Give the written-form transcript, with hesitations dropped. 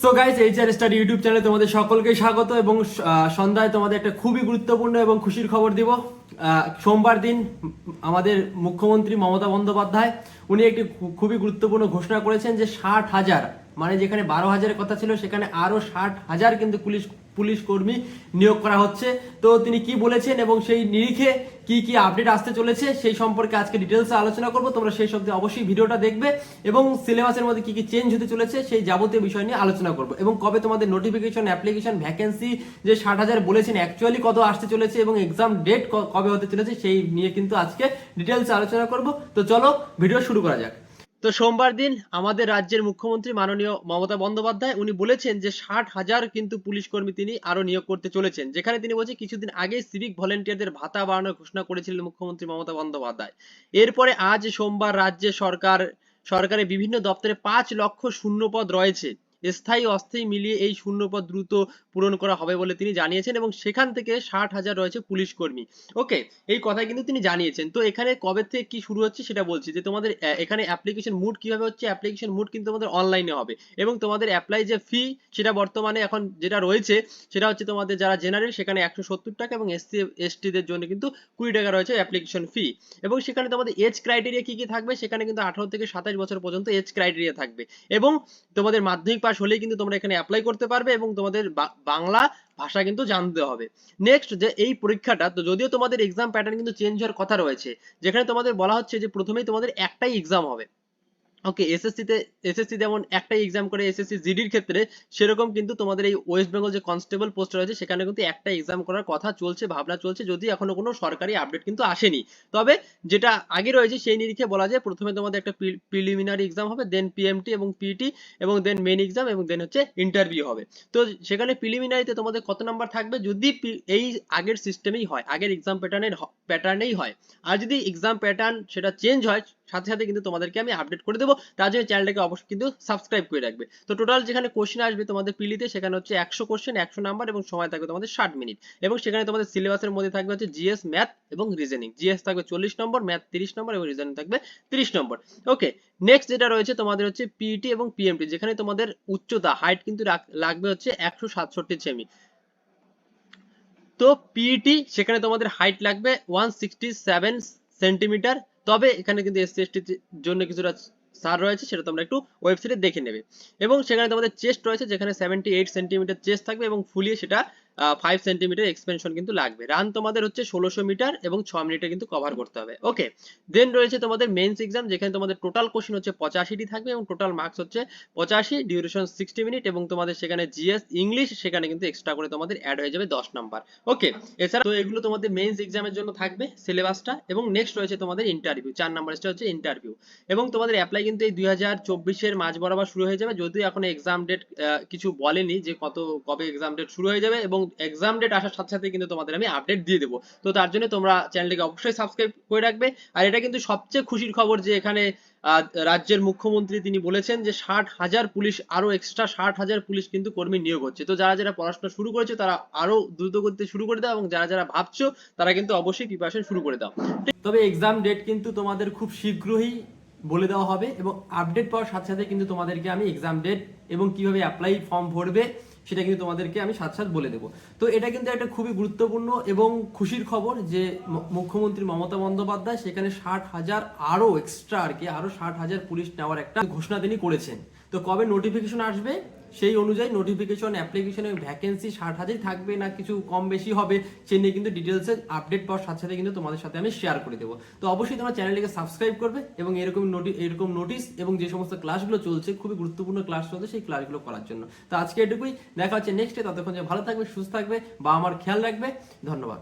So guys, HR study YouTube চ্যানেলে তোমাদের সকলকে স্বাগত এবং সন্ধ্যায় তোমাদের একটা খুবই গুরুত্বপূর্ণ এবং খুশির খবর দিব। সোমবার দিন আমাদের মুখ্যমন্ত্রী মমতা বন্দ্যোপাধ্যায় উনি একটি খুবই গুরুত্বপূর্ণ ঘোষণা করেছেন যে 60,000, মানে যেখানে 12,000-এর কথা ছিল সেখানে আরো 60,000 কিন্তু পুলিশ কর্মী নিয়োগ করা হচ্ছে। তো তিনি কি বলেছেন এবং সেই নিরিখে কি কি আপডেট আসতে চলেছে সেই সম্পর্কে আজকে ডিটেলসে আলোচনা করব। তোমরা সেই সব অবশ্যই ভিডিওটা দেখবে এবং সিলেবাসের মধ্যে কি কি চেঞ্জ হতে চলেছে সেই যাবতীয় বিষয় নিয়ে আলোচনা করব এবং কবে তোমাদের নোটিফিকেশন, অ্যাপ্লিকেশন, ভ্যাকেন্সি যে 60,000 বলেছেন অ্যাকচুয়ালি কত আসতে চলেছে এবং এক্সাম ডেট কবে হতে চলেছে সেই নিয়ে কিন্তু আজকে ডিটেলসে আলোচনা করব। তো চলো ভিডিও শুরু করা যাক। তো সোমবার দিন আমাদের রাজ্যের মুখ্যমন্ত্রী মাননীয় মমতা বন্দ্যোপাধ্যায় উনি বলেছেন যে 60,000 কিন্তু পুলিশ কর্মী তিনি আরো নিয়োগ করতে চলেছেন, যেখানে তিনি বলছেন কিছুদিন আগে সিভিক ভলেন্টিয়ারদের ভাতা বাড়ানোর ঘোষণা করেছিলেন মুখ্যমন্ত্রী মমতা বন্দ্যোপাধ্যায়। এরপরে আজ সোমবার রাজ্যে সরকারের বিভিন্ন দপ্তরে 5 লক্ষ শূন্যপদ রয়েছে। স্থায়ী অস্থায়ী মিলিয়ে এই শূন্যপদ দ্রুত পূরণ করা হবে বলে তিনি জানিয়েছেন এবং সেখান থেকে 60,000 রয়েছে পুলিশ কর্মী। ওকে, এই কথা কিন্তু তিনি জানিয়েছেন। তো এখানে কবে থেকে কি শুরু হচ্ছে সেটা বলছি যে তোমাদের এখানে অ্যাপ্লিকেশন মুড কিভাবে হচ্ছে। অ্যাপ্লিকেশন মুড কিন্তু তোমাদের অনলাইনে হবে এবং তোমাদের অ্যাপ্লাই যে ফি সেটা বর্তমানে এখন যেটা রয়েছে সেটা হচ্ছে তোমাদের যারা জেনারেল সেখানে 170 টাকা এবং এসসি এসটি দের জন্য কিন্তু 20 টাকা রয়েছে অ্যাপ্লিকেশন ফি। এবং সেখানে তোমাদের এজ ক্রাইটেরিয়া কি কি থাকবে, সেখানে কিন্তু 18 থেকে 27 বছর পর্যন্ত এজ ক্রাইটেরিয়া থাকবে এবং তোমাদের মাধ্যমিক পাস হলেই কিন্তু তোমরা এখানে অ্যাপ্লাই করতে পারবে এবং তোমাদের বাংলা ভাষা কিন্তু জানতে হবে। নেক্সট, যে এই পরীক্ষাটা, তো যদিও তোমাদের এক্সাম প্যাটার্ন কিন্তু চেঞ্জ হওয়ার কথা রয়েছে, যেখানে তোমাদের বলা হচ্ছে যে প্রথমেই তোমাদের একটাই এক্সাম হবে। ওকে, এসএসসি যেমন একটাই এক্সাম করে এসএসসি জিডির ক্ষেত্রে, সেরকম কিন্তু তোমাদের এই ওয়েস্ট বেঙ্গল যে কনস্টেবল পোস্ট রয়েছে সেখানে কিন্তু একটা এক্সাম করার কথা চলছে, ভাবনা চলছে, যদি এখনো কোনো সরকারি আপডেট কিন্তু আসেনি। তবে যেটা আগে রয়েছে সেই নিরিখে বলা যায় প্রথমে তোমাদের একটা প্রিলিমিনারি এক্সাম হবে, দেন পিএমটি এবং পিটি এবং দেন মেন এক্সাম এবং দেন হচ্ছে ইন্টারভিউ হবে। তো সেখানে প্রিলিমিনারিতে তোমাদের কত নাম্বার থাকবে যদি এই আগের সিস্টেমেই হয়, আগের এক্সাম প্যাটার্নেই হয়। আর যদি এক্সাম প্যাটার্ন সেটা চেঞ্জ হয় সাথে সাথে কিন্তু তোমাদেরকে আমি আপডেট করে দেবো। তার জন্য চ্যানেলটাকে অবশ্যই কিন্তু সাবস্ক্রাইব করে রাখবে। তো টোটাল যেখানে কোশ্চেন আসবে তোমাদের পিলিতে, সেখানে হচ্ছে 100 কোশ্চেন, 100 নাম্বার এবং সময় থাকবে তোমাদের 60 মিনিট। এবং সেখানে তোমাদের সিলেবাসের মধ্যে থাকবে হচ্ছে জিএস, ম্যাথ এবং রিজনিং। জিএস থাকবে 40 নম্বর, ম্যাথ 30 নম্বর এবং রিজনিং থাকবে 30 নম্বর। ওকে, নেক্সট যেটা রয়েছে তোমাদের হচ্ছে পিইটি এবং পিএমটি, যেখানে তোমাদের উচ্চতা হাইট কিন্তু লাগবে হচ্ছে 167 সেমি। তো পিইটি সেখানে তোমাদের হাইট লাগবে 167 সেন্টিমিটার। তবে এখানে কিন্তু এসসি এসটির জন্য কিছুটা ছাড় রয়েছে, সেটা তোমরা একটু ওয়েবসাইটে দেখে নেবে। এবং সেখানে তোমাদের চেস্ট রয়েছে যেখানে 78 সেন্টিমিটার চেস্ট থাকবে এবং ফুলিয়ে সেটা 5 সেন্টিমিটার এক্সপেনশন কিন্তু লাগবে। রান তোমাদের হচ্ছে 1600 মিটার এবং 6 মিনিটে কিন্তু কভার করতে হবে। ওকে, দেন রয়েছে তোমাদের মেন্স এক্সাম, যেখানে তোমাদের টোটাল কোশ্চেন হচ্ছে 85টি থাকবে এবং টোটাল মার্কস হচ্ছে 85, ডিউরেশন 60 মিনিট এবং তোমাদের সেখানে জিএস, ইংলিশ সেখানে কিন্তু এক্সট্রা করে তোমাদের অ্যাড হয়ে যাবে 10 নাম্বার। ওকে, এছাড়া তো এগুলো তোমাদের মেন্স এক্সামের জন্য থাকবে সিলেবাসটা। এবং নেক্সট রয়েছে তোমাদের ইন্টারভিউ, 4 নাম্বারটা হচ্ছে ইন্টারভিউ। এবং তোমাদের অ্যাপ্লাই কিন্তু এই 2024-এর মাঝ বরাবর শুরু হয়ে যাবে, যদিও এখন এক্সাম ডেট কিছু বলেনি যে কবে এক্সাম ডেট শুরু হয়ে যাবে এবং এক্সাম ডেট আসার সাথে সাথে কিন্তু তোমাদের আমি আপডেট দিয়ে দেবো। তো তার জন্য তোমরা চ্যানেলটিকে অবশ্যই সাবস্ক্রাইব করে রাখবে। আর এটা কিন্তু সবচেয়ে খুশির খবর যে এখানে রাজ্যের মুখ্যমন্ত্রী তিনি বলেছেন যে 60,000 পুলিশ, আরো এক্সট্রা 60,000 পুলিশ কিন্তু কর্মী নিয়োগ হচ্ছে। তো যারা যারা পড়াশোনা শুরু করেছে তারা আরো দ্রুত গতিতে শুরু করে দাও এবং যারা যারা ভাবছো তারা কিন্তু অবশ্যই প্রিপারেশন শুরু করে দাও। তবে এক্সাম ডেট কিন্তু তোমাদের খুব শীঘ্রই বলে দেওয়া হবে এবং আপডেট পাওয়ার সাথে সাথে কিন্তু তোমাদেরকে আমি এক্সাম ডেট এবং কিভাবে অ্যাপ্লাই ফর্ম ভরবে সেটা কিন্তু তোমাদেরকে আমি সাথে সাথে বলে দেবো। তো এটা কিন্তু একটা খুবই গুরুত্বপূর্ণ এবং খুশির খবর যে মুখ্যমন্ত্রী মমতা বন্দ্যোপাধ্যায় সেখানে 60,000 আরো এক্সট্রা আর কি আরো 60,000 পুলিশ নেওয়ার একটা ঘোষণা তিনি করেছেন। তো কবে নোটিফিকেশন আসবে সেই অনুযায়ী নোটিফিকেশন, অ্যাপ্লিকেশন এবং ভ্যাকেন্সি 60,000 থাকবে না কিছু কম বেশি হবে সে নিয়ে কিন্তু ডিটেলসে আপডেট পাওয়ার সাথে সাথে কিন্তু তোমাদের সাথে আমি শেয়ার করে দেবো। তো অবশ্যই তোমার চ্যানেলটিকে সাবস্ক্রাইব করবে এবং এরকম নোটিস এবং যে সমস্ত ক্লাসগুলো চলছে, খুবই গুরুত্বপূর্ণ ক্লাস চলছে, সেই ক্লাসগুলো করার জন্য। তো আজকে এটুকুই, দেখা হচ্ছে নেক্সটে। ততক্ষণ যে ভালো থাকবে, সুস্থ থাকবে বা আমার খেয়াল রাখবে। ধন্যবাদ।